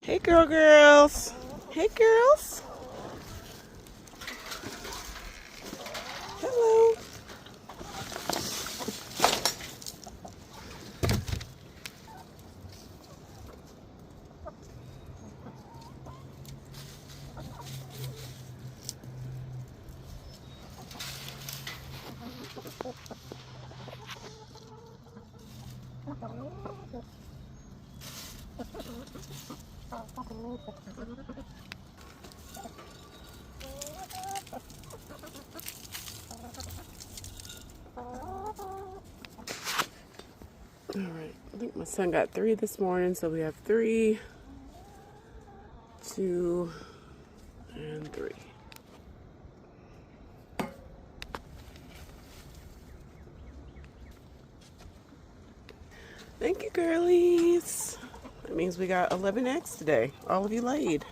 Hey, girls. Hey, girls. Hello. All right. I think my son got 3 this morning, so we have 3, 2, and 3. Thank you, girlies. That means we got 11 eggs today. All of you laid.